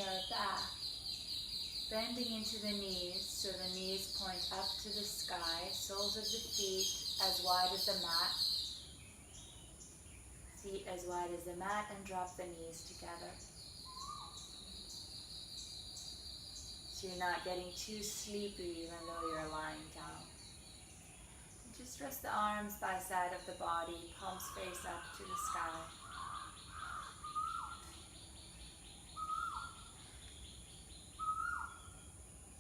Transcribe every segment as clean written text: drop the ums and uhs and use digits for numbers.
your back, bending into the knees so the knees point up to the sky, soles of the feet as wide as the mat, feet as wide as the mat, and drop the knees together. So you're not getting too sleepy even though you're lying down. And just rest the arms by side of the body, palms face up to the sky.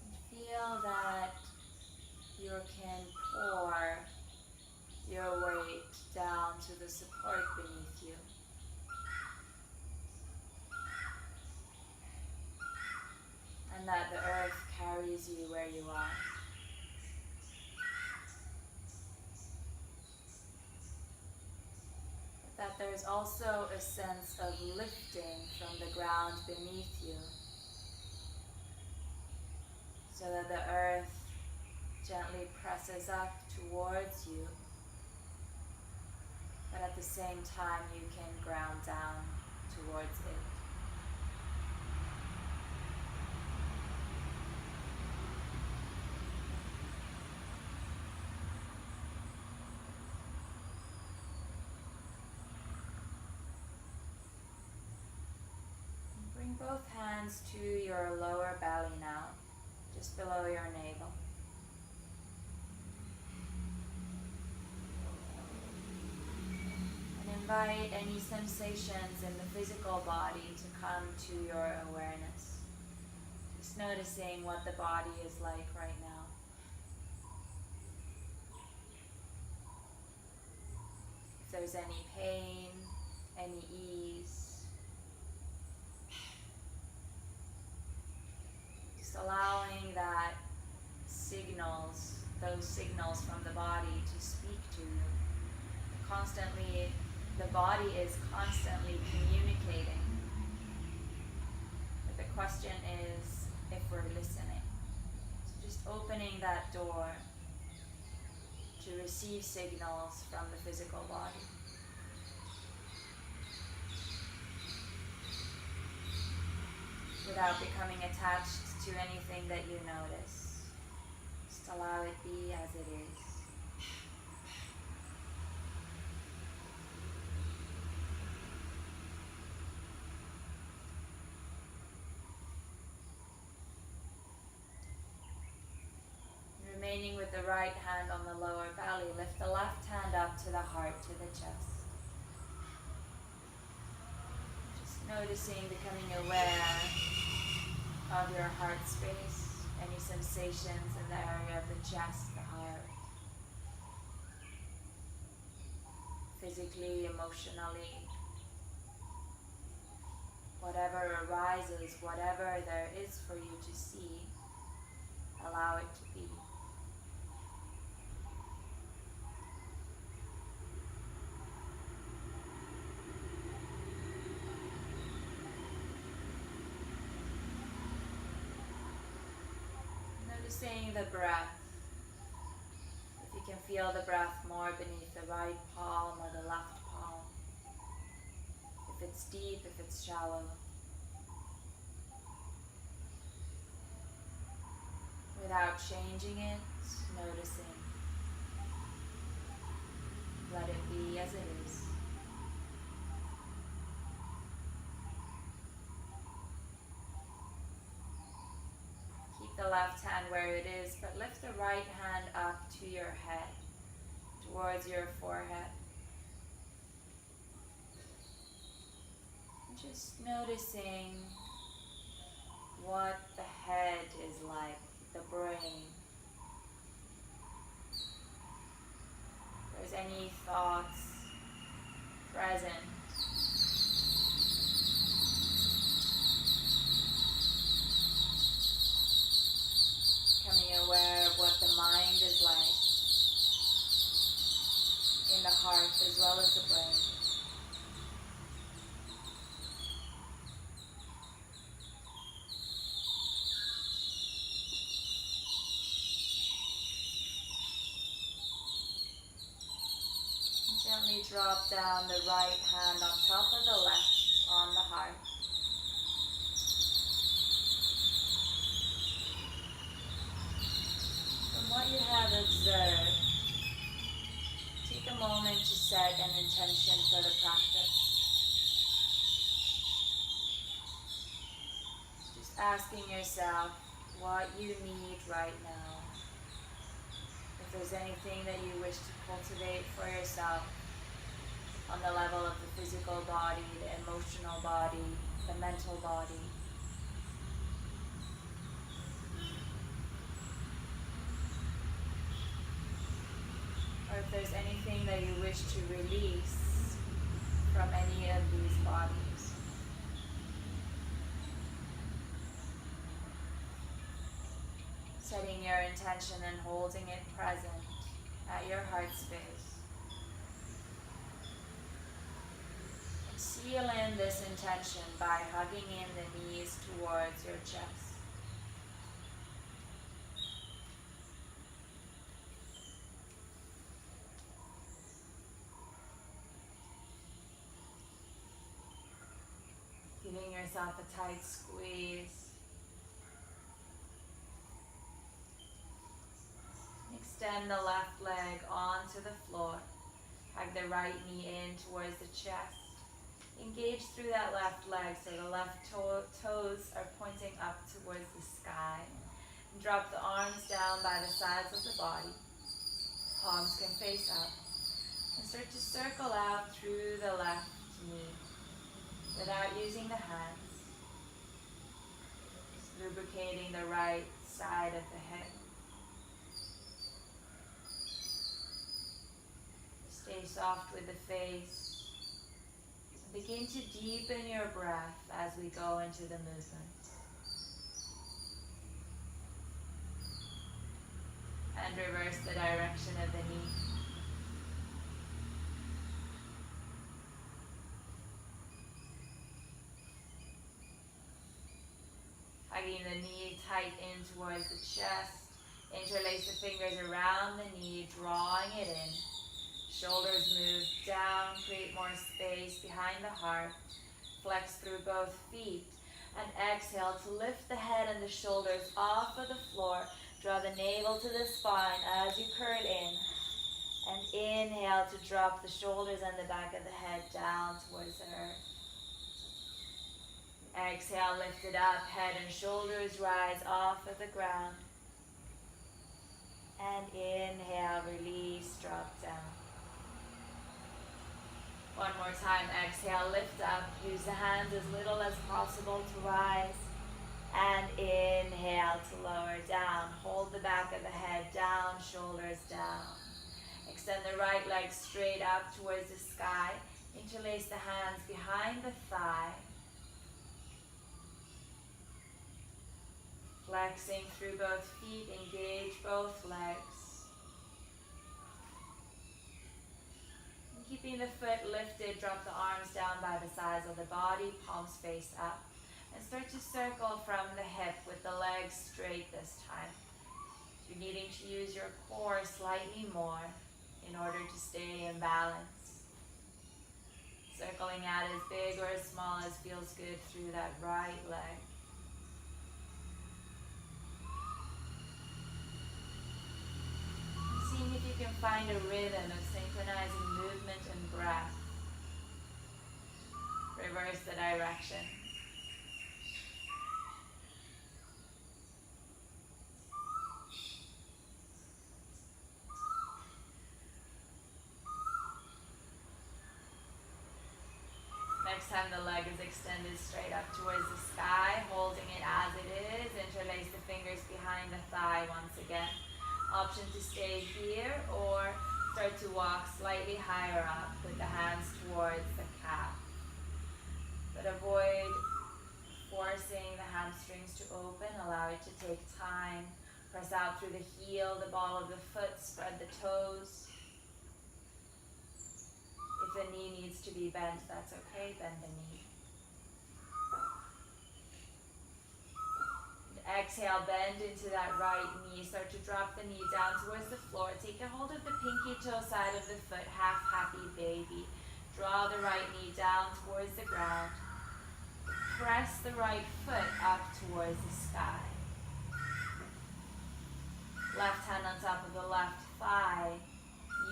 And feel that you can pour your weight down to the support beneath you. And that the earth carries you where you are. But that there's also a sense of lifting from the ground beneath you, so that the earth gently presses up towards you, but at the same time you can ground down towards it. Bring both hands to your lower belly now, just below your navel. And invite any sensations in the physical body to come to your awareness. Just noticing what the body is like right now. If there's any pain, any ease. Allowing that those signals from the body to speak to you. Constantly, the body is constantly communicating. But the question is if we're listening. So just opening that door to receive signals from the physical body. Without becoming attached to anything that you notice. Just allow it be as it is. Remaining with the right hand on the lower belly, lift the left hand up to the heart, to the chest. Just noticing, becoming aware of your heart space, any sensations in the area of the chest, the heart, physically, emotionally, whatever arises, whatever there is for you to see, allow it to be. Noticing the breath. If you can feel the breath more beneath the right palm or the left palm. If it's deep, if it's shallow. Without changing it, noticing. Let it be as it is. The left hand where it is, but lift the right hand up to your head, towards your forehead. And just noticing what the head is like, the brain. If there's any thoughts present. Aware of what the mind is like in the heart as well as the brain. And gently drop down the right hand on top of the left on the heart. what you have observed, take a moment to set an intention for the practice. Just asking yourself what you need right now. If there's anything that you wish to cultivate for yourself on the level of the physical body, the emotional body, the mental body. Or if there's anything that you wish to release from any of these bodies. Setting your intention and holding it present at your heart space. And seal in this intention by hugging in the knees towards your chest. Giving yourself a tight squeeze. Extend the left leg onto the floor. Hug the right knee in towards the chest. Engage through that left leg so the left toes are pointing up towards the sky. And drop the arms down by the sides of the body. Palms can face up. And start to circle out through the left knee without using the hands. Just lubricating the right side of the hip. Stay soft with the face. Begin to deepen your breath as we go into the movement. And reverse the direction of the knee. Hugging the knee tight in towards the chest. Interlace the fingers around the knee, drawing it in. Shoulders move down, create more space behind the heart. Flex through both feet. And exhale to lift the head and the shoulders off of the floor. Draw the navel to the spine as you curl in. And inhale to drop the shoulders and the back of the head down towards the earth. Exhale, lift it up, head and shoulders rise off of the ground. And inhale, release, drop down. One more time, exhale, lift up, use the hands as little as possible to rise. And inhale to lower down, hold the back of the head down, shoulders down. Extend the right leg straight up towards the sky, interlace the hands behind the thigh. Flexing through both feet, engage both legs. And keeping the foot lifted, drop the arms down by the sides of the body, palms face up. And start to circle from the hip with the legs straight this time. You're needing to use your core slightly more in order to stay in balance. Circling out as big or as small as feels good through that right leg. Seeing if you can find a rhythm of synchronizing movement and breath. Reverse the direction. Next time the leg is extended straight up towards the sky, holding it as it is. Interlace the fingers behind the thigh once again. Option to stay here or start to walk slightly higher up with the hands towards the calf. But avoid forcing the hamstrings to open. Allow it to take time. Press out through the heel, the ball of the foot, spread the toes. If the knee needs to be bent, that's okay, bend the knee. Exhale, bend into that right knee. Start to drop the knee down towards the floor. Take a hold of the pinky toe side of the foot, half happy baby. Draw the right knee down towards the ground. Press the right foot up towards the sky. Left hand on top of the left thigh.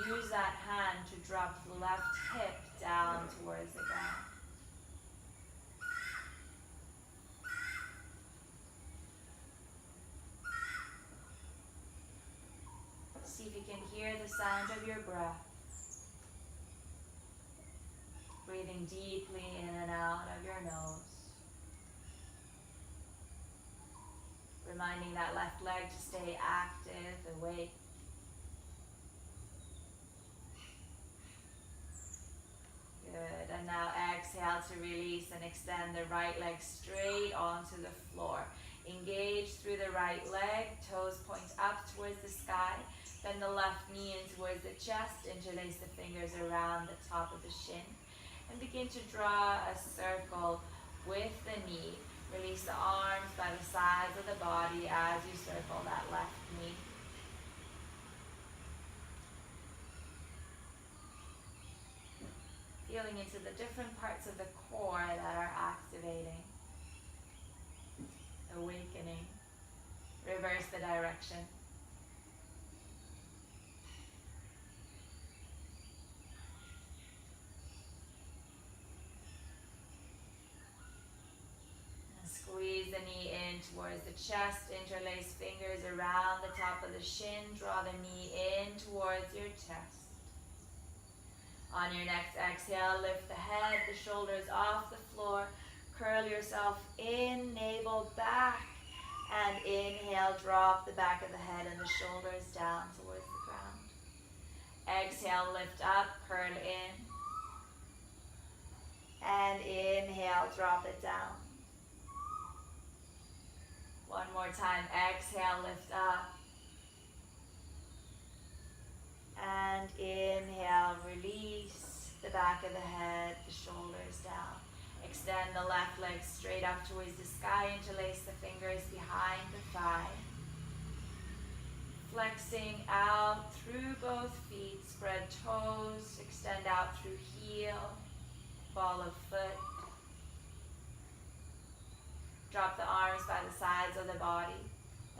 Use that hand to drop the left hip down towards the ground. See if you can hear the sound of your breath. Breathing deeply in and out of your nose. Reminding that left leg to stay active, awake. Good, and now exhale to release and extend the right leg straight onto the floor. Engage through the right leg, toes point up towards the sky. Bend the left knee in towards the chest, interlace the fingers around the top of the shin. And begin to draw a circle with the knee. Release the arms by the sides of the body as you circle that left knee. Feeling into the different parts of the core that are activating. Awakening. Reverse the direction. Squeeze the knee in towards the chest, interlace fingers around the top of the shin, draw the knee in towards your chest. On your next exhale, lift the head, the shoulders off the floor, curl yourself in, navel back, and inhale, drop the back of the head and the shoulders down towards the ground. Exhale, lift up, curl in, and inhale, drop it down. One more time, exhale, lift up. And inhale, release the back of the head, the shoulders down. Extend the left leg straight up towards the sky, interlace the fingers behind the thigh. Flexing out through both feet, spread toes, extend out through heel, ball of foot. Drop the arms by the sides of the body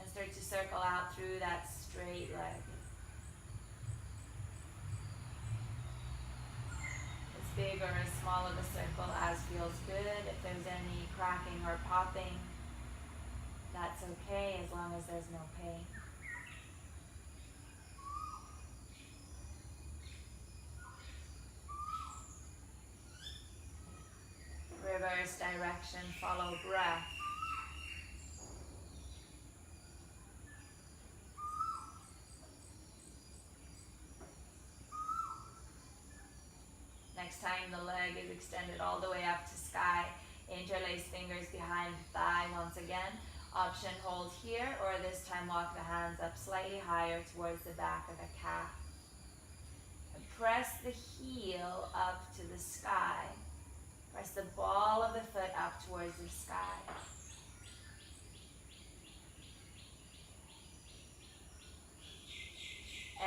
and start to circle out through that straight leg. As big or as small of a circle as feels good. If there's any cracking or popping, that's okay as long as there's no pain. Reverse direction, follow breath. Next time the leg is extended all the way up to sky, interlace fingers behind the thigh once again. Option hold here, or this time walk the hands up slightly higher towards the back of the calf. And press the heel up to the sky. Press the ball of the foot up towards the sky.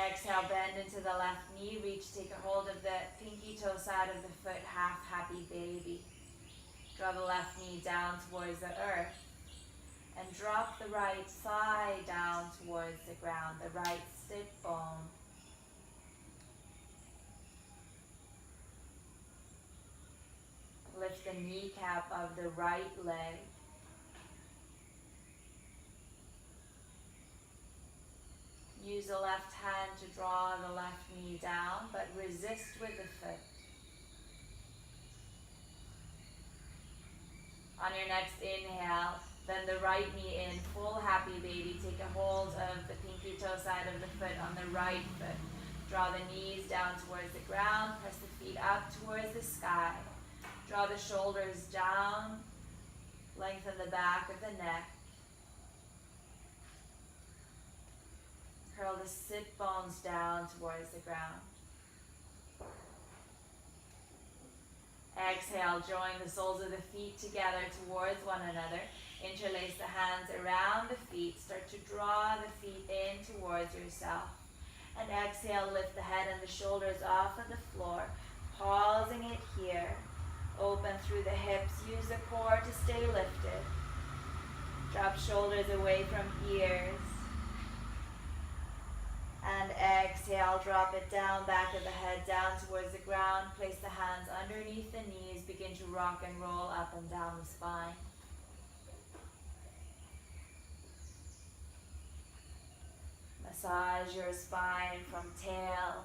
Exhale, bend into the left knee, reach, take a hold of the pinky toe side of the foot, half happy baby. Draw the left knee down towards the earth and drop the right thigh down towards the ground, the right sit bone. Lift the kneecap of the right leg. Use the left hand to draw the left knee down, but resist with the foot. On your next inhale, bend the right knee in, full happy baby. Take a hold of the pinky toe side of the foot on the right foot. Draw the knees down towards the ground, press the feet up towards the sky. Draw the shoulders down, lengthen the back of the neck. Curl the sit bones down towards the ground. Exhale, join the soles of the feet together towards one another. Interlace the hands around the feet. Start to draw the feet in towards yourself. And exhale, lift the head and the shoulders off of the floor. Pausing it here. Open through the hips. Use the core to stay lifted. Drop shoulders away from ears. And exhale, drop it down, back of the head down towards the ground. Place the hands underneath the knees. Begin to rock and roll up and down the spine. Massage your spine from tail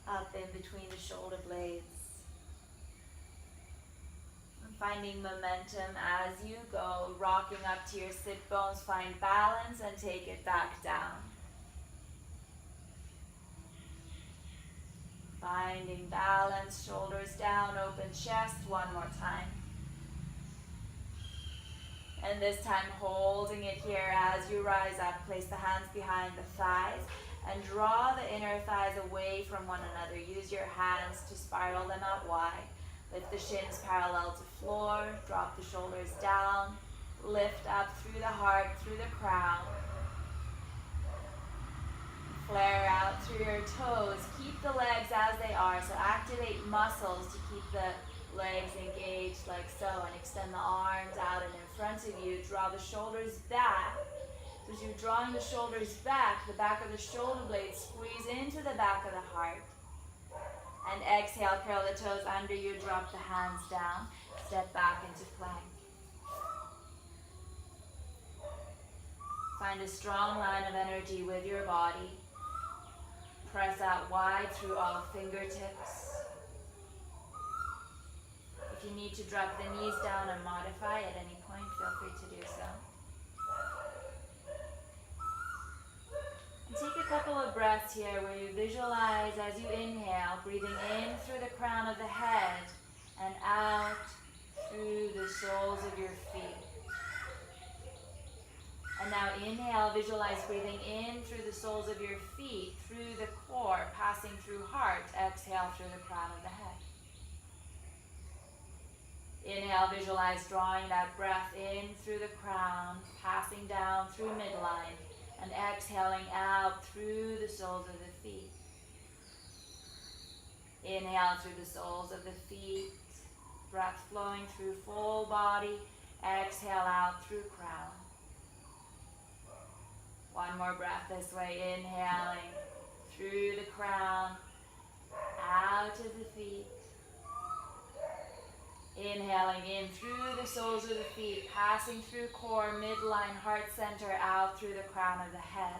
up in between the shoulder blades. Finding momentum as you go, rocking up to your sit bones, find balance and take it back down. Finding balance, shoulders down, open chest, one more time. And this time holding it here as you rise up, place the hands behind the thighs and draw the inner thighs away from one another. Use your hands to spiral them out wide. Lift the shins parallel to floor, drop the shoulders down, lift up through the heart, through the crown. Flare out through your toes, keep the legs as they are, so activate muscles to keep the legs engaged like so, and extend the arms out and in front of you. Draw the shoulders back. As you're drawing the shoulders back, the back of the shoulder blades squeeze into the back of the heart. And exhale, curl the toes under you, drop the hands down, step back into plank. Find a strong line of energy with your body. Press out wide through all fingertips. If you need to drop the knees down and modify at any point, feel free to do so. And take a couple of breaths here where you visualize as you inhale, breathing in through the crown of the head and out through the soles of your feet. And now inhale, visualize breathing in through the soles of your feet, through the core, passing through heart. Exhale through the crown of the head. Inhale, visualize drawing that breath in through the crown, passing down through midline, and exhaling out through the soles of the feet. Inhale through the soles of the feet, breath flowing through full body. Exhale out through crown. One more breath this way, inhaling through the crown, out of the feet. Inhaling in through the soles of the feet, passing through core, midline, heart center, out through the crown of the head.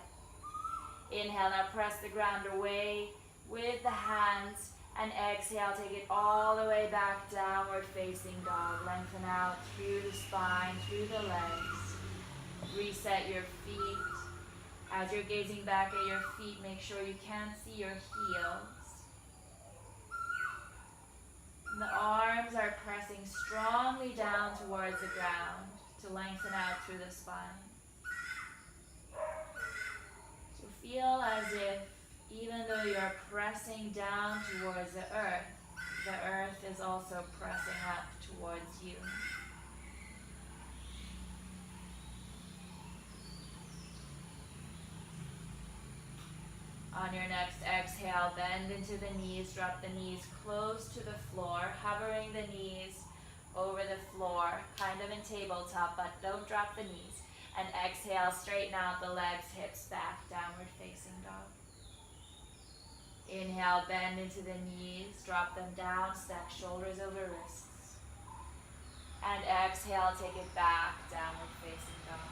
Inhale, now press the ground away with the hands, and exhale, take it all the way back, downward facing dog. Lengthen out through the spine, through the legs. Reset your feet. As you're gazing back at your feet, make sure you can see your heels. And the arms are pressing strongly down towards the ground to lengthen out through the spine. So feel as if even though you're pressing down towards the earth is also pressing up towards you. On your next exhale, bend into the knees, drop the knees close to the floor, hovering the knees over the floor, kind of in tabletop, but don't drop the knees. And exhale, straighten out the legs, hips back, downward facing dog. Inhale, bend into the knees, drop them down, stack shoulders over wrists. And exhale, take it back, downward facing dog.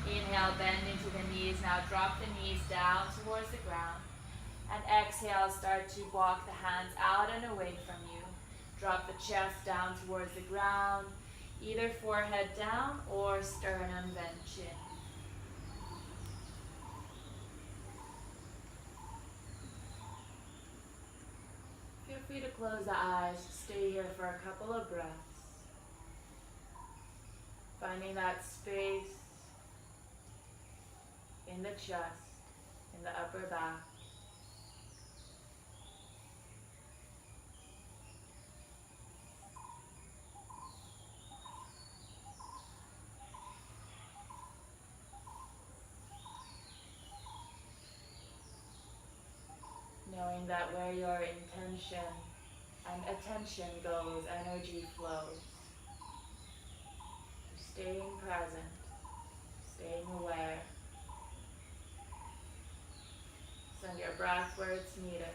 Inhale, bend into the knees. Now drop the knees down towards the ground. And exhale, start to walk the hands out and away from you. Drop the chest down towards the ground, either forehead down or sternum bend chin. Feel free to close the eyes. Stay here for a couple of breaths. Finding that space in the chest, in the upper back. Knowing that where your intention and attention goes, energy flows. Staying present, staying aware. Send your breath where it's needed.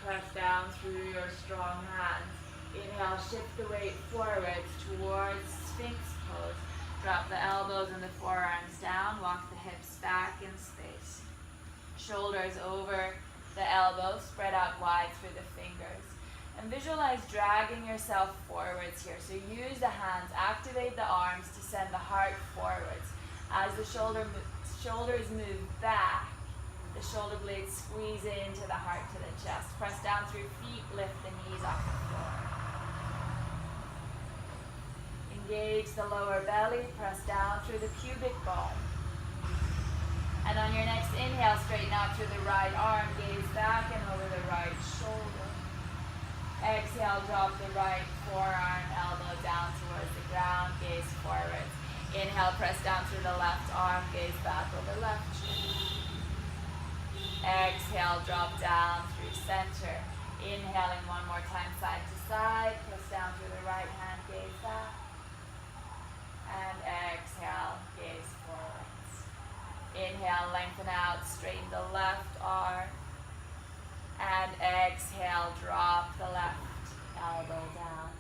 Press down through your strong hands. Inhale, shift the weight forwards towards Sphinx pose. Drop the elbows and the forearms down. Walk the hips back in space. Shoulders over the elbows. Spread out wide through the fingers. And visualize dragging yourself forwards here. So use the hands, activate the arms to send the heart forwards. As the shoulders move back, the shoulder blades squeeze into the heart to the chest. Press down through feet, lift the knees off the floor. Engage the lower belly, press down through the pubic bone. And on your next inhale, straighten out through the right arm, gaze back and over the right shoulder. Exhale, drop the right forearm, elbow down towards the ground, gaze forward. Inhale, press down through the left arm, gaze back over left shoulder. Exhale, drop down through center. Inhaling one more time, side to side. Press down through the right hand, gaze back. And exhale, gaze forwards. Inhale, lengthen out, straighten the left arm. And exhale, drop the left elbow down.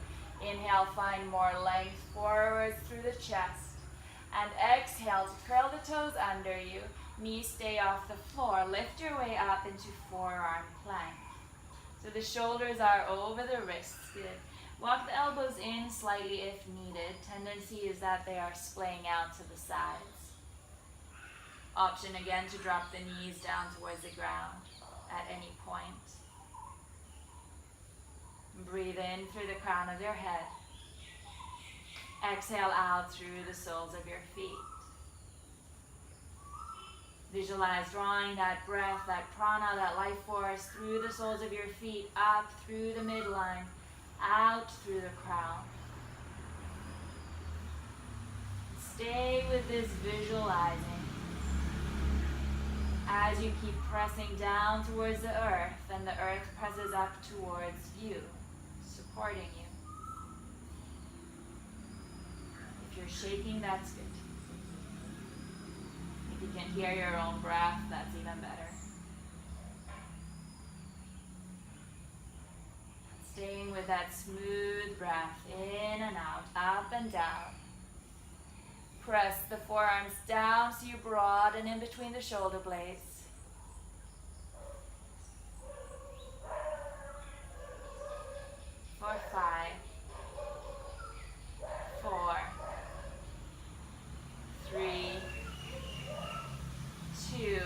Inhale, find more length forwards through the chest. And exhale to curl the toes under you. Knees stay off the floor. Lift your way up into forearm plank. So the shoulders are over the wrists. Good. Walk the elbows in slightly if needed. Tendency is that they are splaying out to the sides. Option again to drop the knees down towards the ground at any point. Breathe in through the crown of your head. Exhale out through the soles of your feet. Visualize drawing that breath, that prana, that life force through the soles of your feet, up through the midline, out through the crown. Stay with this visualizing as you keep pressing down towards the earth, and the earth presses up towards you, supporting you. If you're shaking, that's good. If you can hear your own breath, that's even better. Staying with that smooth breath, in and out, up and down. Press the forearms down so you broaden in between the shoulder blades. For 5, 4, 3, 2,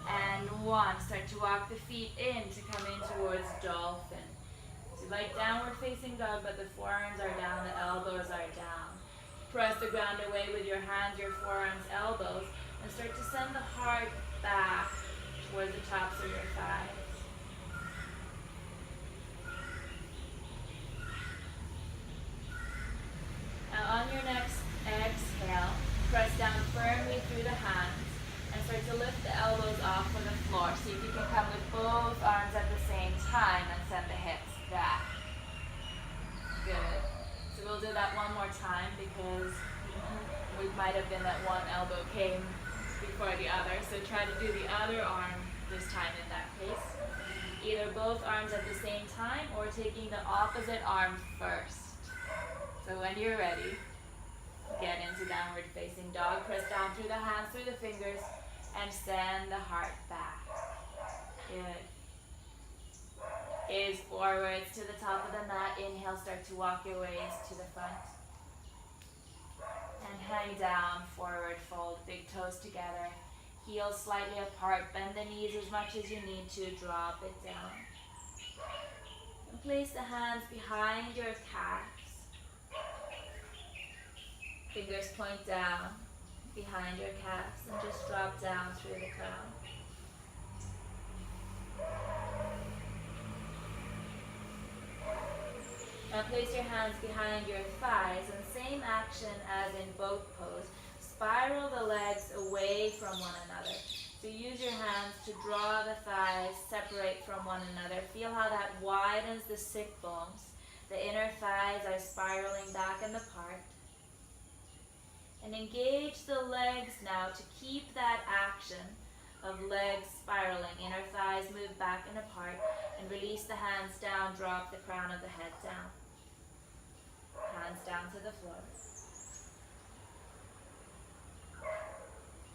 and 1. Start to walk the feet in to come in towards dolphin. So like downward facing dog, but the forearms are down, the elbows are down. Press the ground away with your hands, your forearms, elbows, and start to send the heart back towards the tops of your thighs. Now on your next exhale, press down firmly through the hands and start to lift the elbows off from the floor. See if you can come with both arms at the same time and send the hips back. Good. So we'll do that one more time because it might have been that one elbow came before the other. So try to do the other arm this time in that case. Either both arms at the same time or taking the opposite arm first. So when you're ready, get into downward facing dog. Press down through the hands, through the fingers, and send the heart back. Good. Gaze forwards to the top of the mat. Inhale, start to walk your ways to the front. And hang down, forward fold, big toes together. Heels slightly apart. Bend the knees as much as you need to. Drop it down. And place the hands behind your calves. Fingers point down behind your calves and just drop down through the crown. Now place your hands behind your thighs and same action as in boat pose. Spiral the legs away from one another. So use your hands to draw the thighs separate from one another. Feel how that widens the sit bones. The inner thighs are spiraling back and apart. And engage the legs now to keep that action of legs spiraling. Inner thighs move back and apart. And release the hands down, drop the crown of the head down. Hands down to the floor.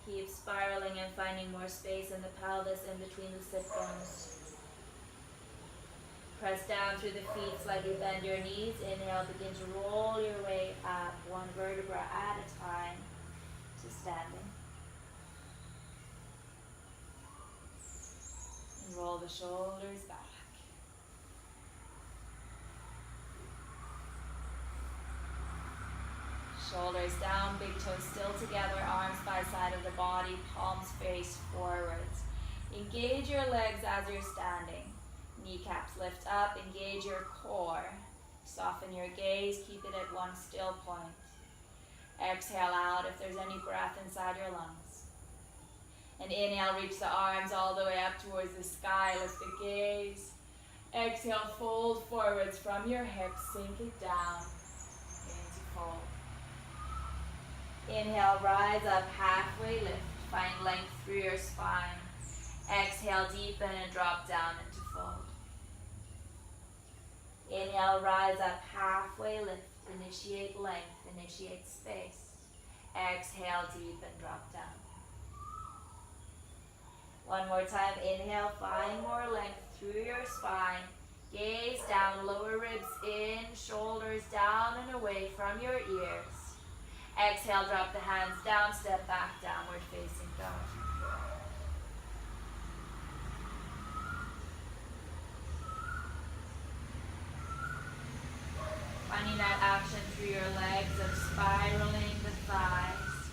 Keep spiraling and finding more space in the pelvis in between the sit bones. Press down through the feet, slightly bend your knees. Inhale, begin to roll your way up, one vertebra at a time to standing. And roll the shoulders back. Shoulders down, big toes still together, arms by side of the body, palms face forwards. Engage your legs as you're standing. Kneecaps lift up, engage your core. Soften your gaze, keep it at one still point. Exhale out if there's any breath inside your lungs. And inhale, reach the arms all the way up towards the sky, lift the gaze. Exhale, fold forwards from your hips, sink it down into fold. Inhale, rise up, halfway lift, find length through your spine. Exhale, deepen and drop down into fold. Inhale, rise up, halfway lift, initiate length, initiate space. Exhale, deepen, drop down. One more time, inhale, find more length through your spine. Gaze down, lower ribs in, shoulders down and away from your ears. Exhale, drop the hands down, step back, downward facing dog. Finding that action through your legs of spiraling the thighs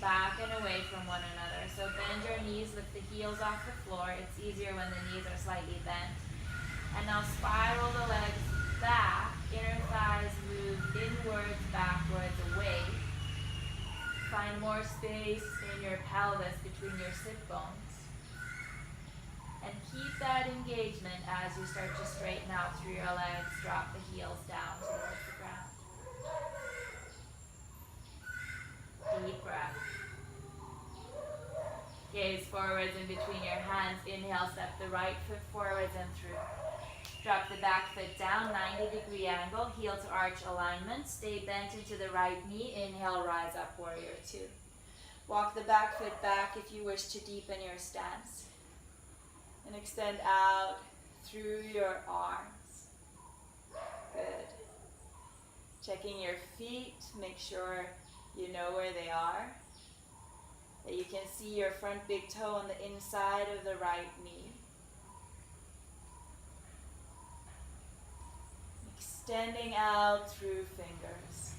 back and away from one another. So bend your knees, lift the heels off the floor. It's easier when the knees are slightly bent. And now spiral the legs back. Inner thighs move inwards, backwards, away. Find more space in your pelvis between your sit bones. And keep that engagement as you start to straighten out through your legs. Drop the heels down towards the ground. Deep breath. Gaze forwards in between your hands. Inhale, step the right foot forwards and through. Drop the back foot down, 90-degree angle, heel to arch alignment. Stay bent into the right knee. Inhale, rise up, warrior two. Walk the back foot back if you wish to deepen your stance. And extend out through your arms. Good. Checking your feet, make sure you know where they are. That you can see your front big toe on the inside of the right knee. Extending out through fingers.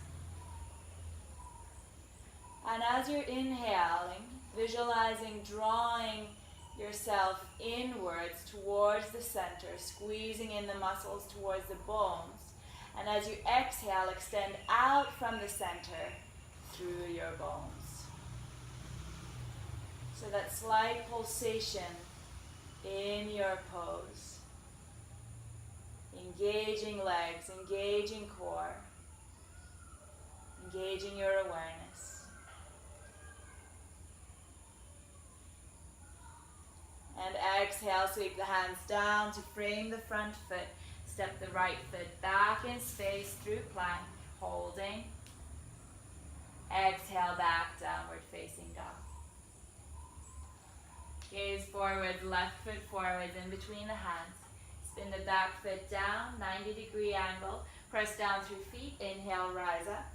And as you're inhaling, visualizing drawing yourself inwards towards the center, squeezing in the muscles towards the bones. And as you exhale, extend out from the center through your bones. So that slight pulsation in your pose. Engaging legs, engaging core, engaging your awareness. And exhale, sweep the hands down to frame the front foot. Step the right foot back in space through plank, holding. Exhale, back, downward facing dog. Gaze forwards, left foot forwards in between the hands. Spin the back foot down, 90-degree angle. Press down through feet. Inhale, rise up.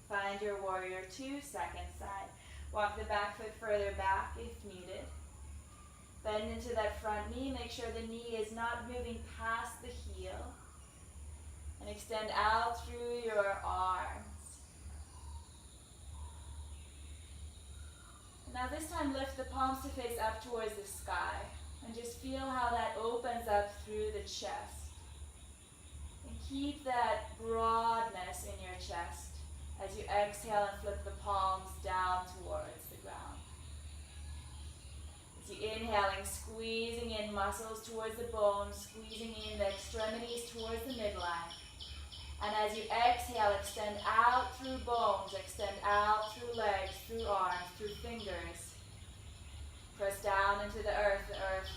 Find your warrior two, second side. Walk the back foot further back if needed. Bend into that front knee. Make sure the knee is not moving past the heel. And extend out through your arms. Now this time lift the palms to face up towards the sky. And just feel how that opens up through the chest. And keep that broadness in your chest as you exhale and flip the palms down towards the ground. As you inhaling, squeezing in muscles towards the bones, squeezing in the extremities towards the midline. And as you exhale, extend out through bones, extend out through legs, through arms, through fingers. Press down into the earth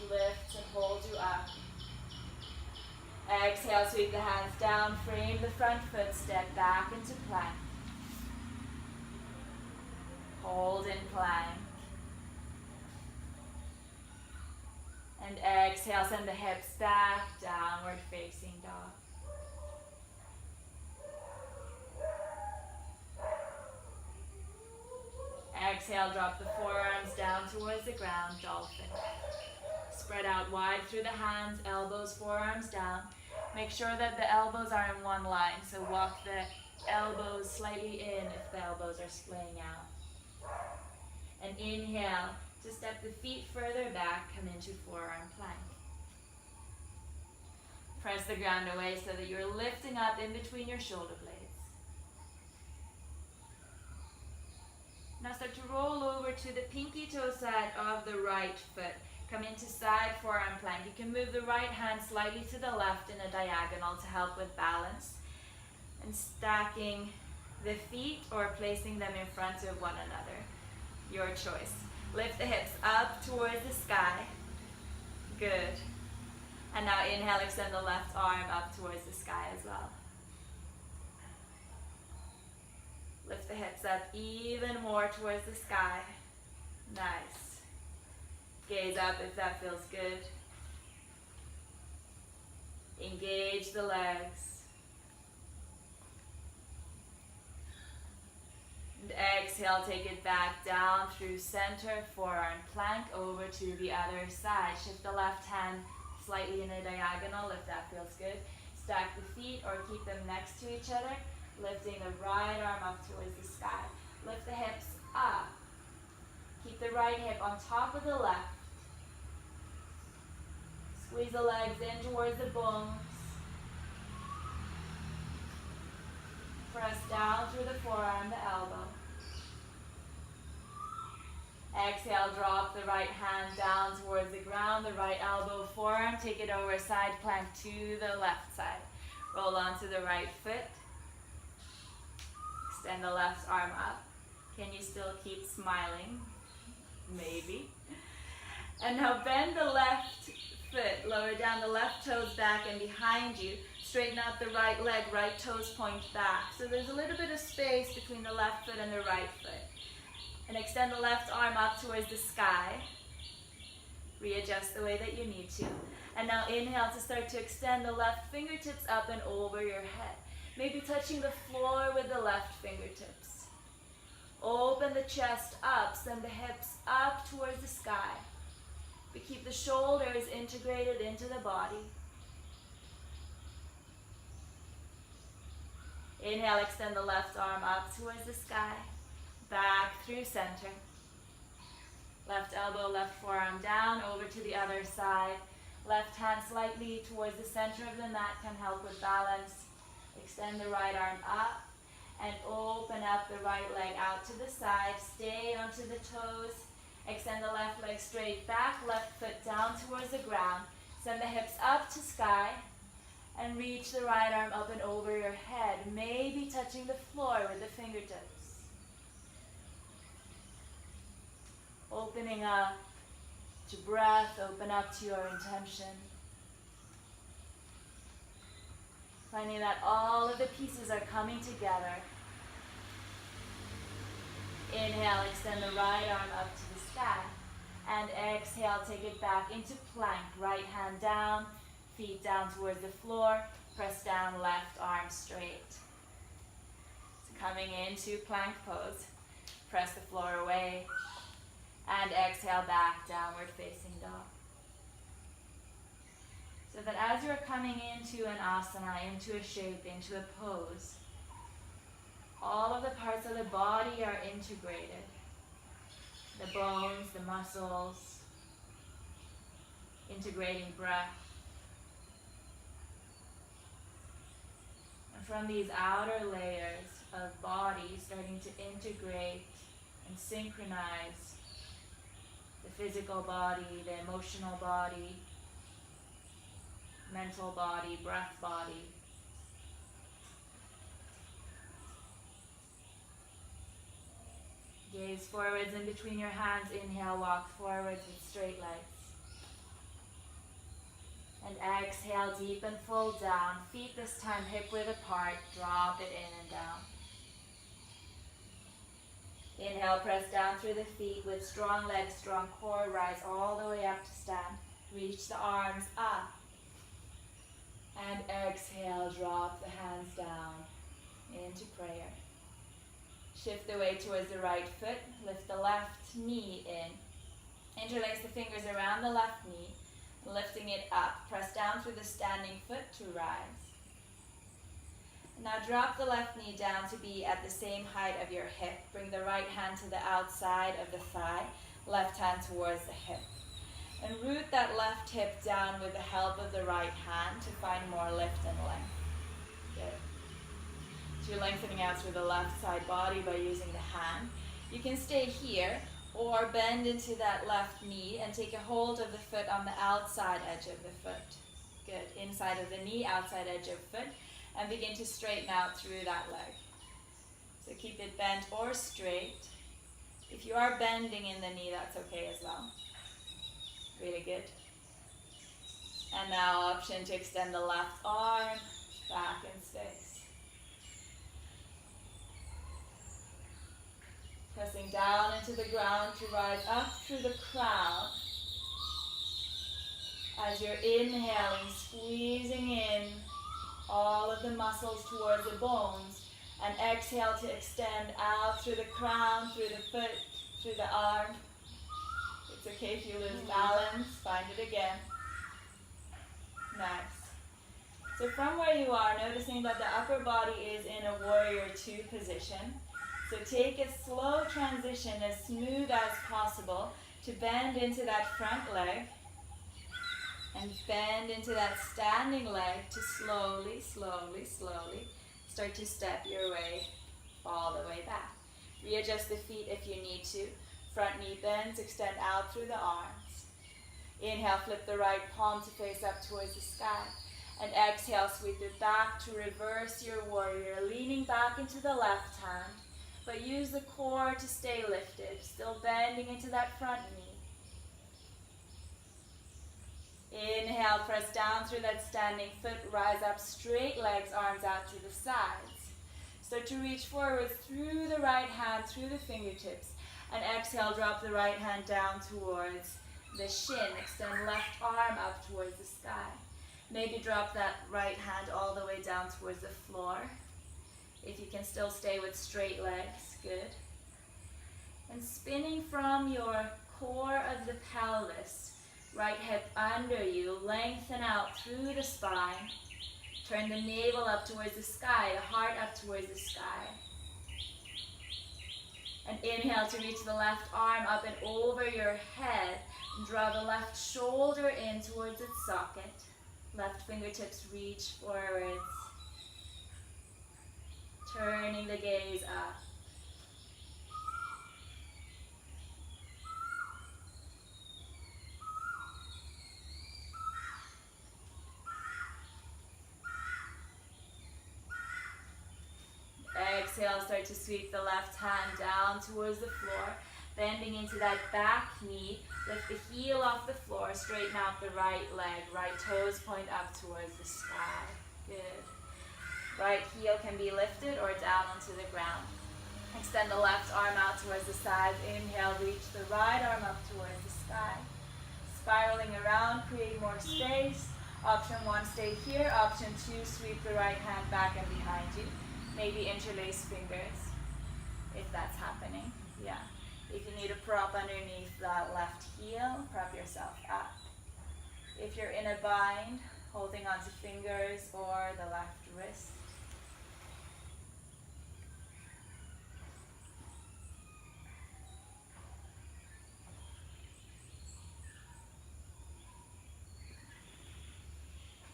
lifts and holds you up. Exhale, sweep the hands down, frame the front foot, step back into plank. Hold in plank. And exhale, send the hips back, downward facing dog. Exhale, drop the forearms down towards the ground, dolphin. Spread out wide through the hands, elbows, forearms down. Make sure that the elbows are in one line, so walk the elbows slightly in if the elbows are splaying out. And inhale to step the feet further back, come into forearm plank. Press the ground away so that you're lifting up in between your shoulder blades. Now start to roll over to the pinky toe side of the right foot. Come into side forearm plank. You can move the right hand slightly to the left in a diagonal to help with balance. And stacking the feet or placing them in front of one another. Your choice. Lift the hips up towards the sky. Good. And now inhale, extend the left arm up towards the sky as well. Lift the hips up even more towards the sky. Nice. Gaze up if that feels good. Engage the legs. And exhale, take it back down through center, forearm plank over to the other side. Shift the left hand slightly in a diagonal if that feels good. Stack the feet or keep them next to each other. Lifting the right arm up towards the sky. Lift the hips up. Keep the right hip on top of the left. Squeeze the legs in towards the bones. Press down through the forearm, the elbow. Exhale, drop the right hand down towards the ground, the right elbow, forearm. Take it over side plank to the left side. Roll onto the right foot. Extend the left arm up. Can you still keep smiling? Maybe. And now bend the left foot. Lower down the left toes back and behind you. Straighten out the right leg, right toes point back. So there's a little bit of space between the left foot and the right foot. And extend the left arm up towards the sky. Readjust the way that you need to. And now inhale to start to extend the left fingertips up and over your head. Maybe touching the floor with the left fingertips. Open the chest up, send the hips up towards the sky. But keep the shoulders integrated into the body. Inhale, extend the left arm up towards the sky. Back through center. Left elbow, left forearm down, over to the other side. Left hand slightly towards the center of the mat can help with balance. Extend the right arm up and open up the right leg out to the side. Stay onto the toes. Extend the left leg straight back, left foot down towards the ground. Send the hips up to sky and reach the right arm up and over your head, maybe touching the floor with the fingertips. Opening up to breath, open up to your intention. Finding that all of the pieces are coming together. Inhale, extend the right arm up to the sky. And exhale, take it back into plank. Right hand down, feet down towards the floor. Press down, left arm straight. So coming into plank pose. Press the floor away. And exhale back, downward facing dog. So that as you're coming into an asana, into a shape, into a pose, all of the parts of the body are integrated. The bones, the muscles, integrating breath. And from these outer layers of body, starting to integrate and synchronize the physical body, the emotional body, mental body, breath body. Gaze forwards in between your hands. Inhale, walk forwards with straight legs. And exhale, deep and full down. Feet this time hip width apart. Drop it in and down. Inhale, press down through the feet with strong legs, strong core. Rise all the way up to stand. Reach the arms up. And exhale, drop the hands down into prayer. Shift the weight towards the right foot. Lift the left knee in. Interlace the fingers around the left knee. Lifting it up. Press down through the standing foot to rise. Now drop the left knee down to be at the same height of your hip. Bring the right hand to the outside of the thigh. Left hand towards the hip. And root that left hip down with the help of the right hand to find more lift and length. Good. So you're lengthening out through the left side body by using the hand. You can stay here or bend into that left knee and take a hold of the foot on the outside edge of the foot. Good. Inside of the knee, outside edge of foot. And begin to straighten out through that leg. So keep it bent or straight. If you are bending in the knee, that's okay as well. Really good. And now option to extend the left arm back in space. Pressing down into the ground to rise up through the crown. As you're inhaling, squeezing in all of the muscles towards the bones, and exhale to extend out through the crown, through the foot, through the arm. It's okay if you lose balance, find it again. Nice. So from where you are, noticing that the upper body is in a warrior two position. So take a slow transition, as smooth as possible, to bend into that front leg. And bend into that standing leg to slowly, slowly, slowly start to step your way all the way back. Readjust the feet if you need to. Front knee bends, extend out through the arms. Inhale, flip the right palm to face up towards the sky. And exhale, sweep it back to reverse your warrior, leaning back into the left hand. But use the core to stay lifted, still bending into that front knee. Inhale, press down through that standing foot, rise up, straight legs, arms out to the sides. Start to reach forward through the right hand, through the fingertips. And exhale, drop the right hand down towards the shin. Extend left arm up towards the sky. Maybe drop that right hand all the way down towards the floor. If you can still stay with straight legs, good. And spinning from your core of the pelvis, right hip under you, lengthen out through the spine. Turn the navel up towards the sky, the heart up towards the sky. And inhale to reach the left arm up and over your head. And draw the left shoulder in towards its socket. Left fingertips reach forwards. Turning the gaze up. Exhale, start to sweep the left hand down towards the floor, bending into that back knee. Lift the heel off the floor, straighten out the right leg, right toes point up towards the sky. Good. Right heel can be lifted or down onto the ground. Extend the left arm out towards the sides. Inhale, reach the right arm up towards the sky. Spiraling around, create more space. Option 1, stay here. Option 2, sweep the right hand back and behind you. Maybe interlace fingers, if that's happening. Yeah. If you need a prop underneath that left heel, prop yourself up. If you're in a bind, holding onto fingers or the left wrist.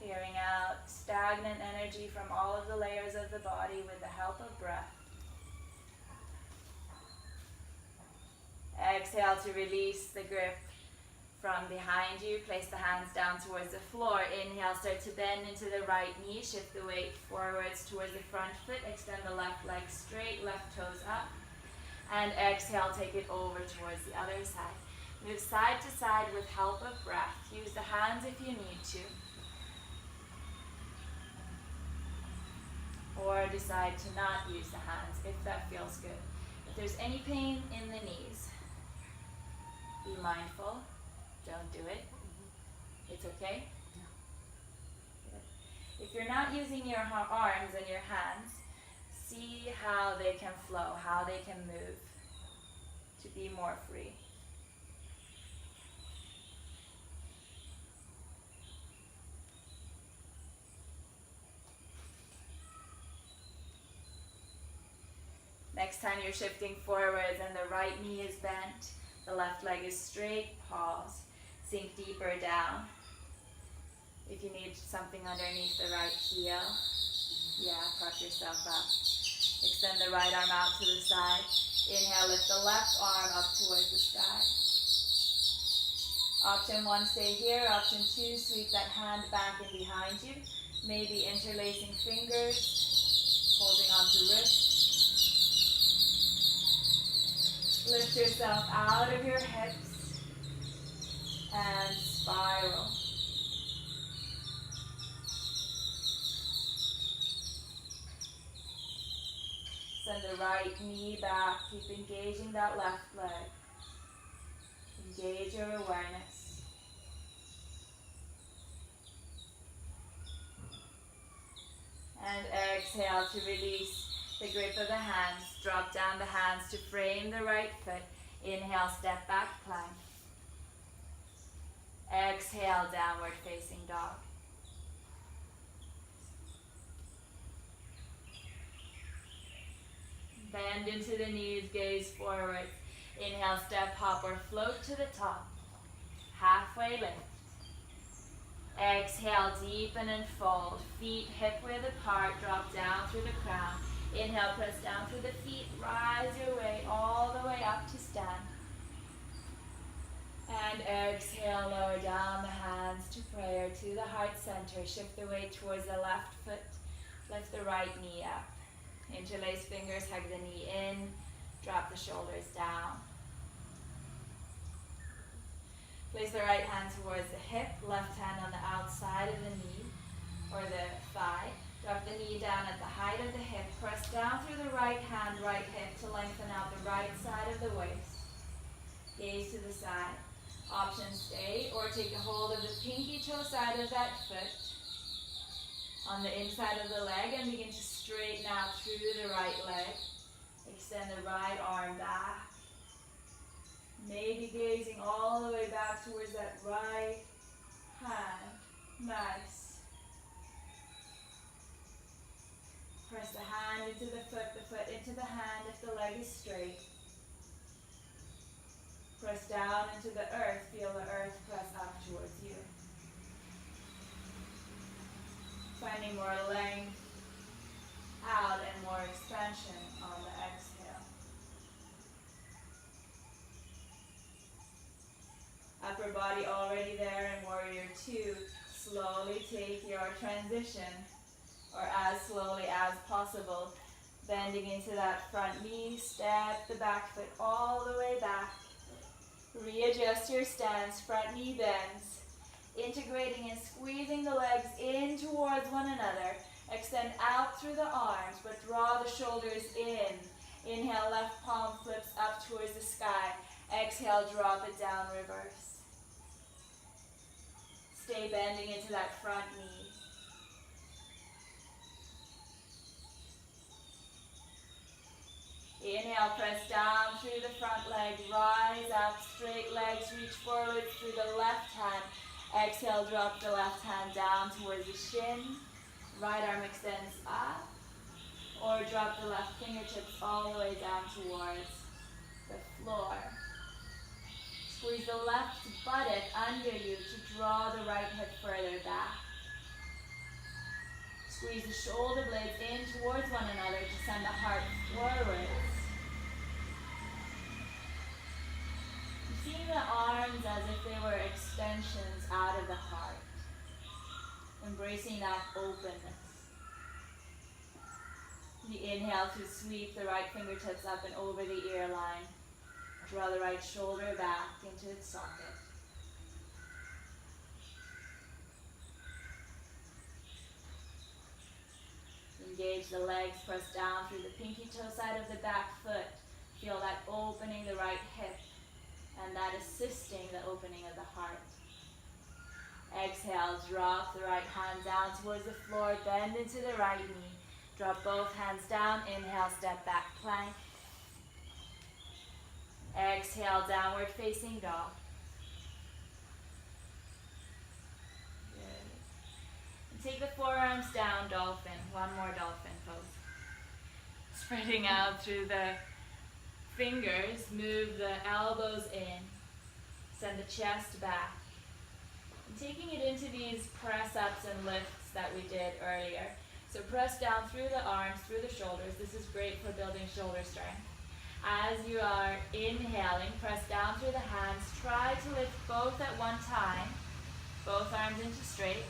Clearing out stagnant energy from all of the layers of the body with the help of breath. Exhale to release the grip from behind you. Place the hands down towards the floor. Inhale, start to bend into the right knee. Shift the weight forwards towards the front foot. Extend the left leg straight, left toes up. And exhale, take it over towards the other side. Move side to side with help of breath. Use the hands if you need to. Or decide to not use the hands if that feels good. If there's any pain in the knees, be mindful. Don't do it. It's okay? Good. If you're not using your arms and your hands, see how they can flow, how they can move to be more free. Next time you're shifting forwards and the right knee is bent, the left leg is straight, pause. Sink deeper down. If you need something underneath the right heel, prop yourself up. Extend the right arm out to the side. Inhale, lift the left arm up towards the sky. Option 1, stay here. Option 2, sweep that hand back and behind you. Maybe interlacing fingers, holding onto wrist. Lift yourself out of your hips and spiral. Send the right knee back. Keep engaging that left leg. Engage your awareness. And exhale to release the grip of the hands. Drop down the hands to frame the right foot. Inhale, step back, plank. Exhale, downward facing dog. Bend into the knees, gaze forward. Inhale, step, hop, or float to the top. Halfway lift. Exhale, deepen and fold. Feet hip width apart, drop down through the crown. Inhale, press down through the feet, rise your way all the way up to stand. And exhale, lower down the hands to prayer, to the heart center. Shift the weight towards the left foot, lift the right knee up. Interlace fingers, hug the knee in, drop the shoulders down. Place the right hand towards the hip, left hand on the outside of the knee or the thigh. Drop the knee down at the height of the hip. Press down through the right hand, right hip to lengthen out the right side of the waist. Gaze to the side. Option stay or take a hold of the pinky toe side of that foot on the inside of the leg and begin to straighten out through the right leg. Extend the right arm back. Maybe gazing all the way back towards that right hand. Nice. Press the hand into the foot into the hand if the leg is straight. Press down into the earth, feel the earth press up towards you. Finding more length out and more expansion on the exhale. Upper body already there in Warrior 2. Slowly take your transition, or as slowly as possible, bending into that front knee, step the back foot all the way back. Readjust your stance, front knee bends, integrating and squeezing the legs in towards one another. Extend out through the arms, but draw the shoulders in. Inhale, left palm flips up towards the sky. Exhale, drop it down, reverse. Stay bending into that front knee. Inhale, press down through the front leg, rise up, straight legs, reach forward through the left hand. Exhale, drop the left hand down towards the shin. Right arm extends up, or drop the left fingertips all the way down towards the floor. Squeeze the left buttock under you to draw the right hip further back. Squeeze the shoulder blades in towards one another to send the heart forwards. Seeing the arms as if they were extensions out of the heart. Embracing that openness. You inhale to sweep the right fingertips up and over the ear line. Draw the right shoulder back into its socket. Engage the legs, press down through the pinky toe side of the back foot. Feel that opening the right hip and that assisting the opening of the heart. Exhale, drop the right hand down towards the floor, bend into the right knee. Drop both hands down, inhale, step back, plank. Exhale, downward facing dog. Good. And take the forearms down, dolphin. One more dolphin pose. Spreading out through the fingers, move the elbows in. Send the chest back. And taking it into these press-ups and lifts that we did earlier. So press down through the arms, through the shoulders. This is great for building shoulder strength. As you are inhaling, press down through the hands. Try to lift both at one time, both arms into straight,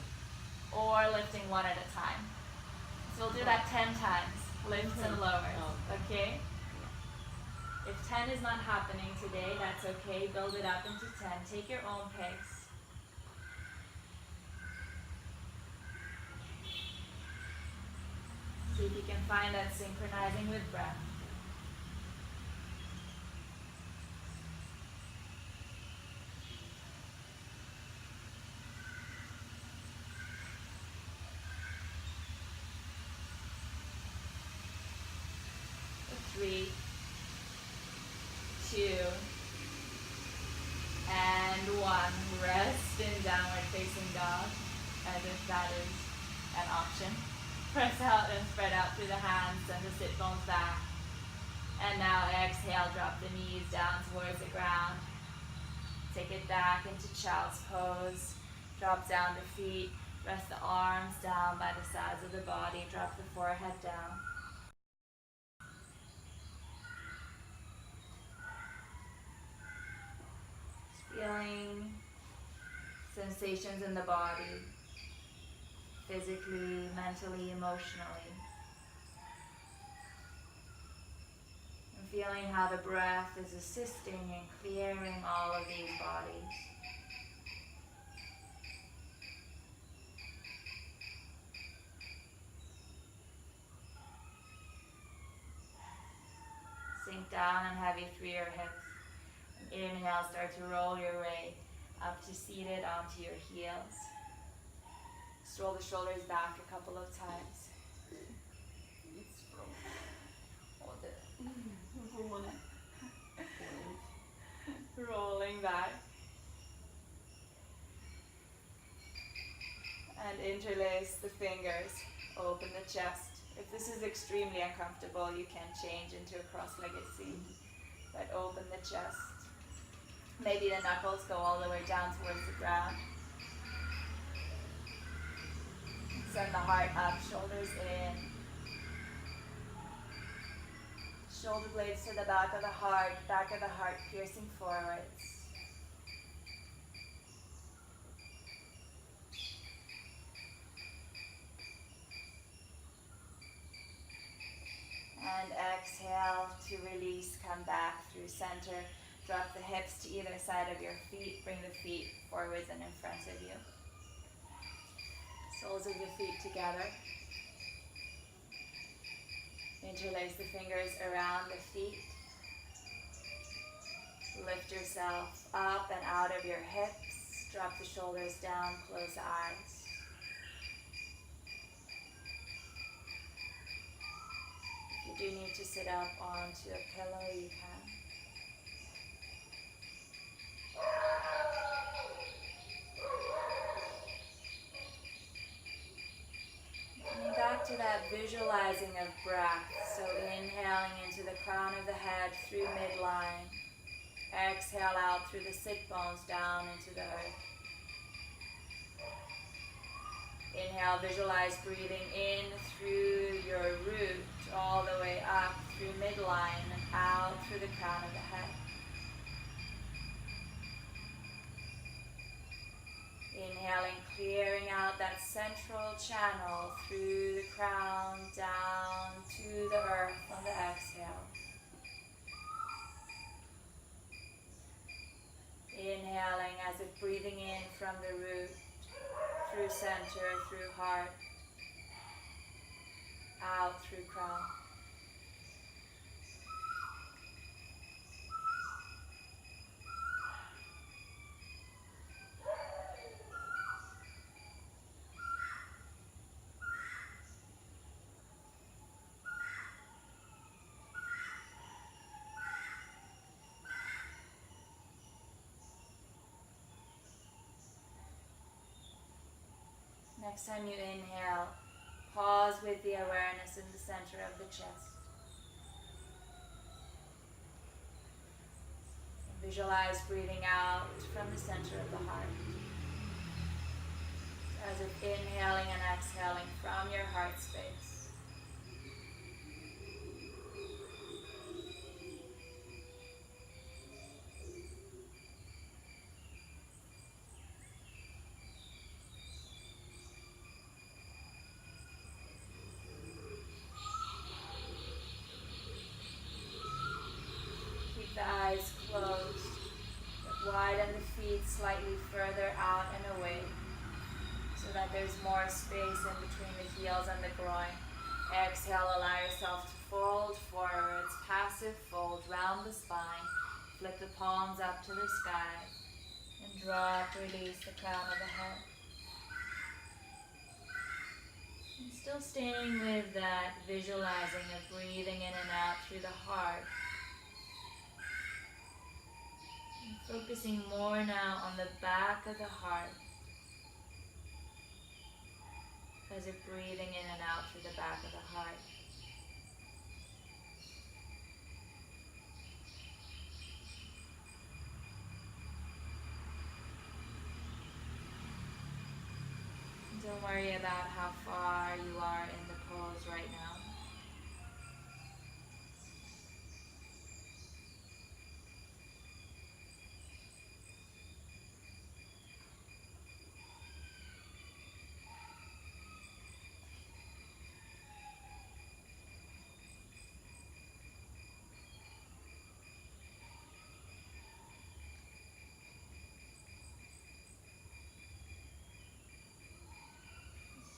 or lifting one at a time. So we'll do that 10 times, lifts and lowers, okay? If 10 is not happening today, that's okay. Build it up into 10. Take your own pace. See if you can find that synchronizing with breath. Three, 2, and 1. Rest in downward facing dog, as if that is an option. Press out and spread out through the hands, send the sit bones back. And now exhale, drop the knees down towards the ground. Take it back into child's pose. Drop down the feet, rest the arms down by the sides of the body, drop the forehead down. Feeling sensations in the body, physically, mentally, emotionally. And feeling how the breath is assisting in clearing all of these bodies. Sink down and heavy through your hips. Inhale, start to roll your way up to seated onto your heels. Roll the shoulders back a couple of times. Rolling back. And interlace the fingers. Open the chest. If this is extremely uncomfortable, you can change into a cross-legged seat. But open the chest. Maybe the knuckles go all the way down towards the ground. Send the heart up, shoulders in. Shoulder blades to the back of the heart piercing forwards. And exhale to release, come back through center. Drop the hips to either side of your feet. Bring the feet forwards and in front of you. Soles of your feet together. Interlace the fingers around the feet. Lift yourself up and out of your hips. Drop the shoulders down, close the eyes. If you do need to sit up onto a pillow, you can. Coming back to that visualizing of breath. So inhaling into the crown of the head through midline. Exhale out through the sit bones down into the earth. Inhale, visualize breathing in through your root all the way up through midline and out through the crown of the head. Inhaling, clearing out that central channel through the crown, down to the earth on the exhale. Inhaling as if breathing in from the root, through center, through heart, out through crown. Next time you inhale, pause with the awareness in the center of the chest. Visualize breathing out from the center of the heart. As if inhaling and exhaling from your heart space. Keep the eyes closed, but widen the feet slightly further out and away so that there's more space in between the heels and the groin. Exhale, allow yourself to fold forwards, passive fold, round the spine, flip the palms up to the sky, and drop, release the crown of the head. And still staying with that visualizing of breathing in and out through the heart. And focusing more now on the back of the heart. As you're breathing in and out through the back of the heart. Don't worry about how far you are in the pose right now.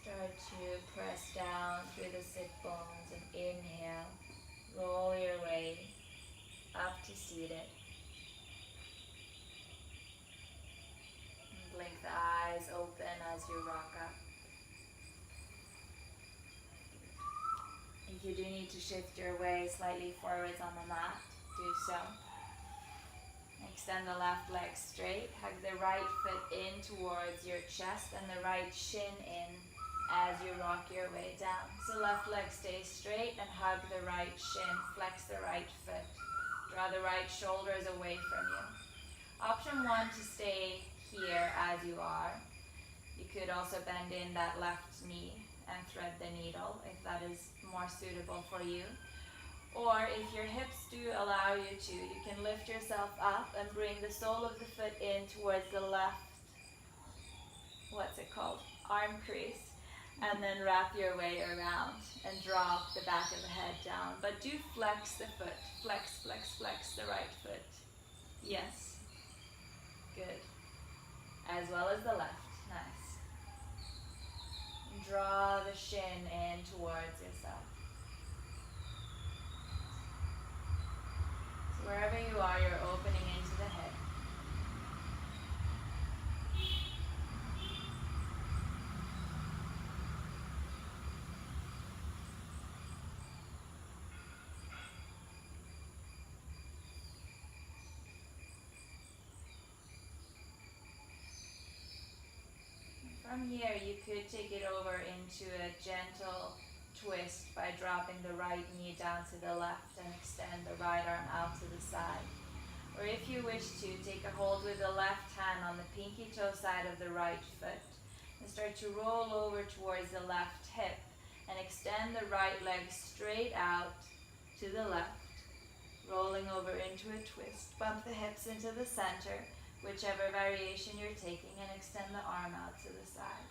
Start to press down through the sit bones and inhale. Roll your way up to seated. And blink the eyes open as you rock up. If you do need to shift your way slightly forwards on the mat, do so. Extend the left leg straight. Hug the right foot in towards your chest and the right shin in as you rock your way down. So left leg stays straight and hug the right shin. Flex the right foot. Draw the right shoulders away from you. Option 1 to stay here as you are. You could also bend in that left knee and thread the needle if that is more suitable for you. Or if your hips do allow you to, you can lift yourself up and bring the sole of the foot in towards the left, arm crease, and then wrap your way around and drop the back of the head down. But do flex the foot, flex, flex, flex the right foot. Yes, good. As well as the left, nice. Draw the shin in towards yourself. So wherever you are, you're opening into the head. From here, you could take it over into a gentle twist by dropping the right knee down to the left and extend the right arm out to the side. Or if you wish to, take a hold with the left hand on the pinky toe side of the right foot and start to roll over towards the left hip and extend the right leg straight out to the left, rolling over into a twist. Bump the hips into the center. whichever variation you're taking, and extend the arm out to the side.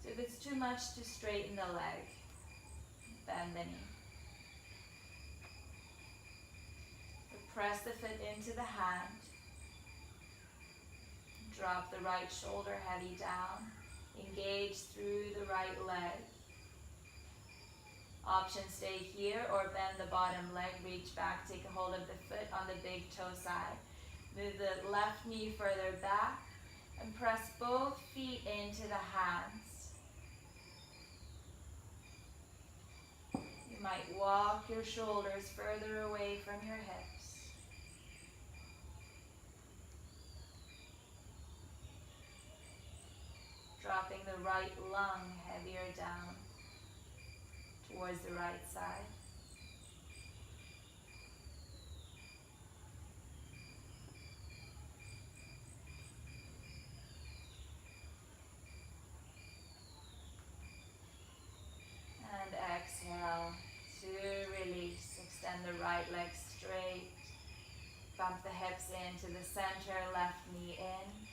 So if it's too much to straighten the leg, bend the knee. Press the foot into the hand. Drop the right shoulder heavy down. Engage through the right leg. Option stay here or bend the bottom leg, reach back, take a hold of the foot on the big toe side. Move the left knee further back and press both feet into the hands. You might walk your shoulders further away from your hips. Dropping the right lung heavier down towards the right side. And exhale to release. Extend the right leg straight. Bump the hips into the center, left knee in.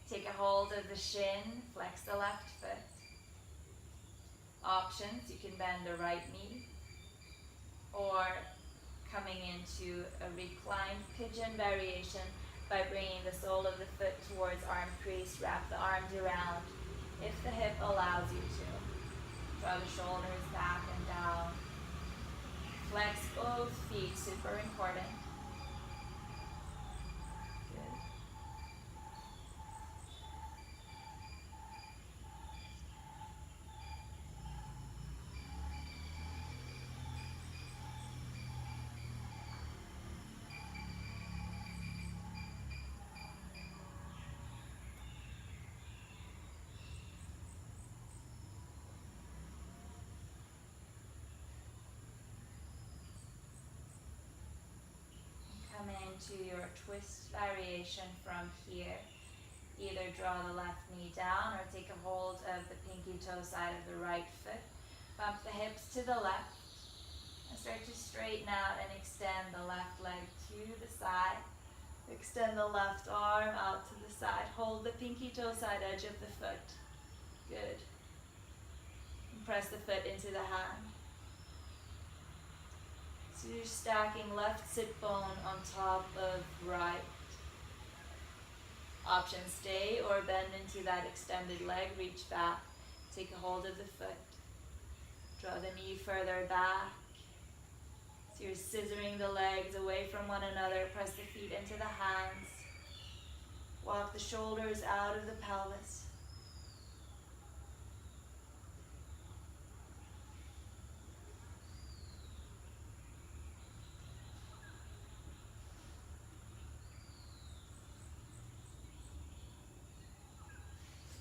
Take a hold of the shin, flex the left foot. Options, you can bend the right knee, or coming into a reclined pigeon variation by bringing the sole of the foot towards arm crease, wrap the arms around if the hip allows you to. Draw the shoulders back and down. Flex both feet, super important. Come into your twist variation from here. Either draw the left knee down or take a hold of the pinky toe side of the right foot. Bump the hips to the left and start to straighten out and extend the left leg to the side. Extend the left arm out to the side. Hold the pinky toe side edge of the foot. Good. And press the foot into the hand. So you're stacking left sit bone on top of right. Option stay or bend into that extended leg, reach back, take a hold of the foot. Draw the knee further back. So you're scissoring the legs away from one another, press the feet into the hands. Walk the shoulders out of the pelvis.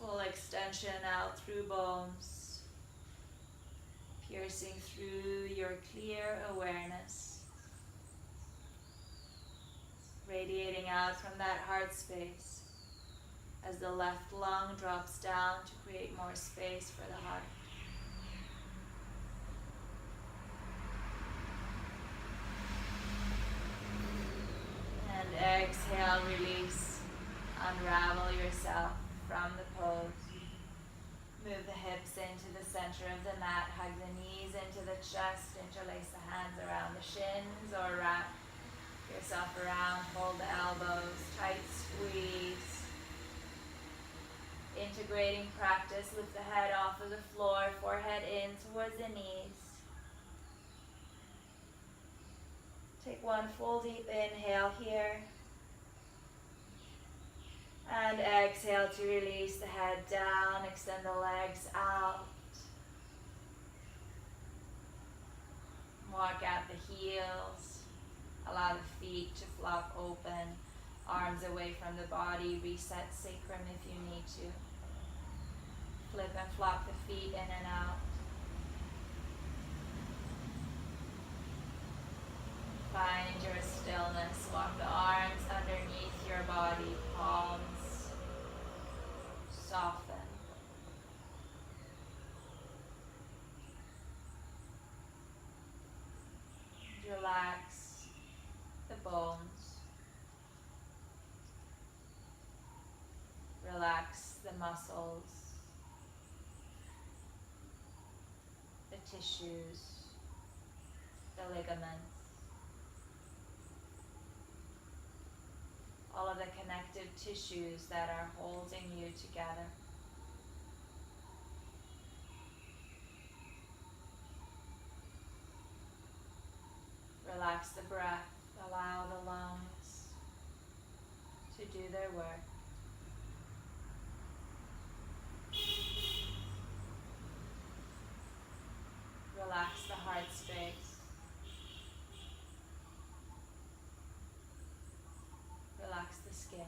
Full extension out through bones, piercing through your clear awareness, radiating out from that heart space as the left lung drops down to create more space for the heart. And exhale, release, unravel yourself from the pose. Move the hips into the center of the mat, hug the knees into the chest, interlace the hands around the shins or wrap yourself around, hold the elbows, tight squeeze. Integrating practice, lift the head off of the floor, forehead in towards the knees. Take one full deep inhale here. And exhale to release the head down, extend the legs out. Walk out the heels, allow the feet to flop open, arms away from the body, reset sacrum if you need to. Flip and flop the feet in and out. Find your stillness, walk the arms underneath your body, palms soften. Relax the bones. muscles, the tissues, the ligaments, all of the connective tissues that are holding you together. Relax the breath, allow the lungs to do their work. Relax the heart space. Relax the skin.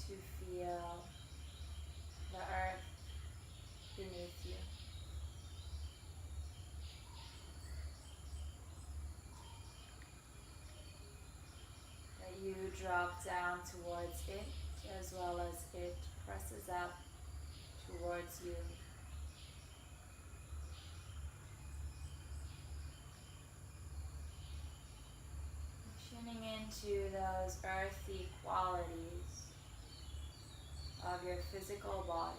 To feel the earth beneath you. That you drop down towards it as well as it presses up towards you. Tuning into those earthy qualities of your physical body.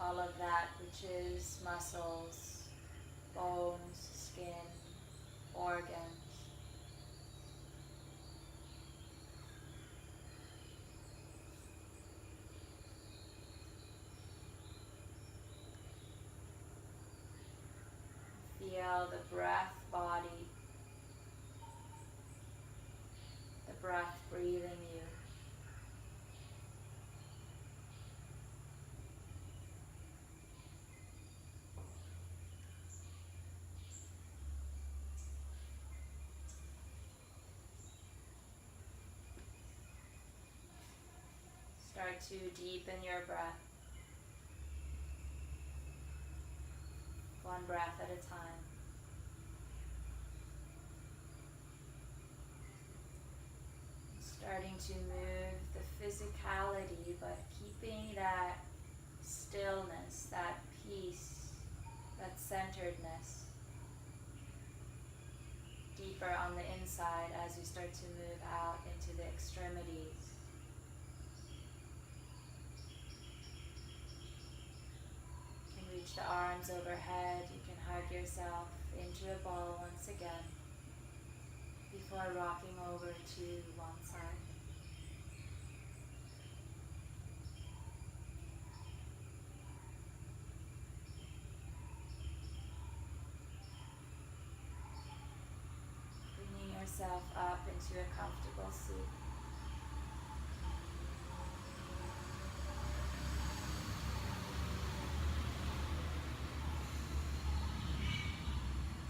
all of that which is muscles, bones, skin, organs. Feel the breath body, the breath breathing you. Start to deepen your breath, one breath at a time. Starting to move the physicality, but keeping that stillness, that peace, that centeredness deeper on the inside as you start to move out into the extremities. You can reach the arms overhead, you can hug yourself into a ball once again before rocking over to one side. Bringing yourself up into a comfortable seat.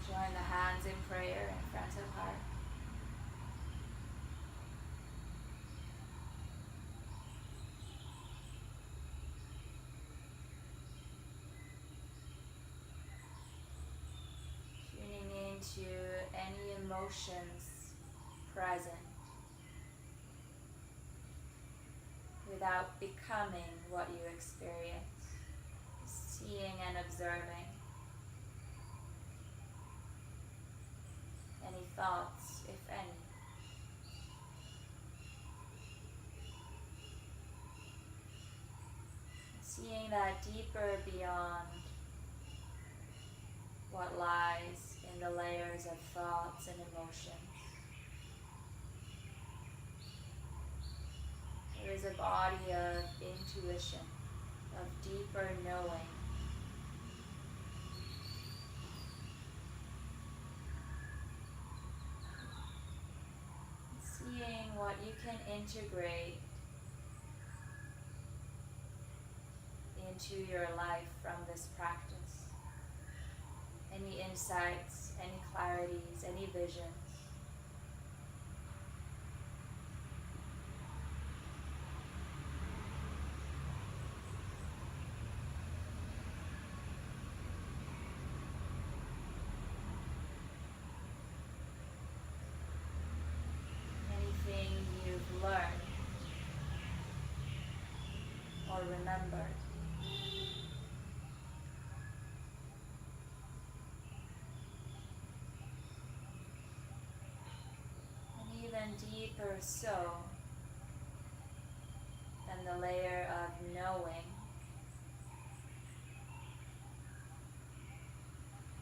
Join the hands in prayer in front of heart. Tuning into any emotions present without becoming what you experience, seeing and observing any thoughts, if any. Seeing that deeper beyond what lies in the layers of thoughts and emotions. There is a body of intuition, of deeper knowing. Seeing what you can integrate into your life from this practice. Any insights, any clarities, any visions. Anything you've learned or remembered. Deeper so than the layer of knowing,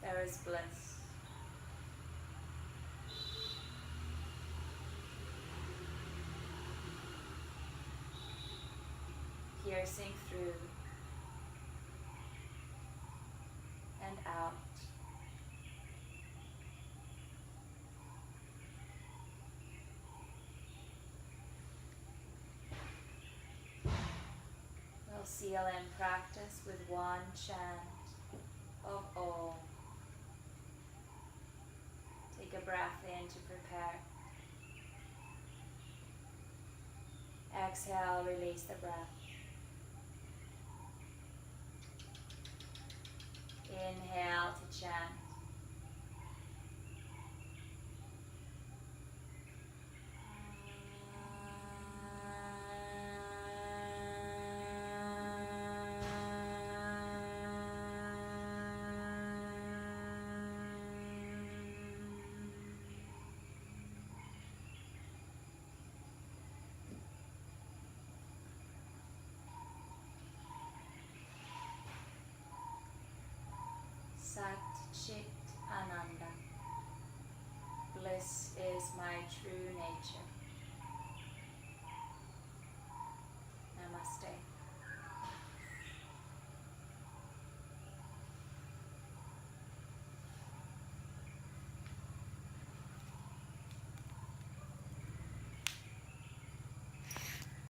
there is bliss. Piercing through and out. Seal in practice with one chant of Om. Take a breath in to prepare. Exhale, release the breath. Inhale to chant. is my true nature.